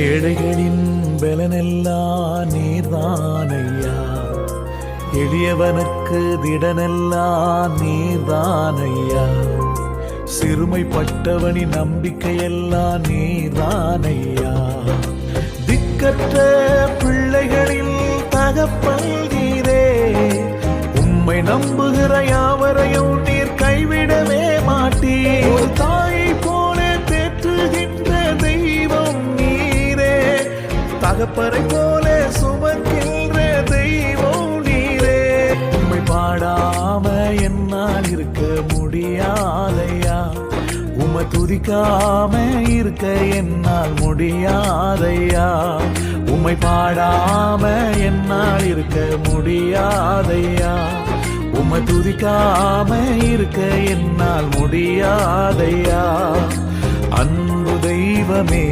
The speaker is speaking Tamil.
ஏழைகளின் பலனெல்லாம் நீர்தானையா, எளியவனுக்கு திடனெல்லாம் நீர்தானையா, சிறுமைப்பட்டவனின் நம்பிக்கையெல்லாம் நீர்தானையா, திக்கற்ற பிள்ளைகளில் தகப்பன் நீரே, உம்மை நம்புகிற யாவரையும் நீர் கைவிடவே மாட்டீர். ஒரு தாயை போல தேற்றுகின்ற தெய்வம் நீரே, தகப்பரை போல சுமக்கின்ற தெய்வம் நீரே. உம்மை பாடாம என்னால் இருக்க முடியாதையா, உம்மை துதிக்காம இருக்க என்னால் முடியாதையா, உம்மை பாடாம என்னால் இருக்க முடியாதையா, உம்மை துதிக்காம இருக்க என்னால் முடியாதையா. அன்பு தெய்வமே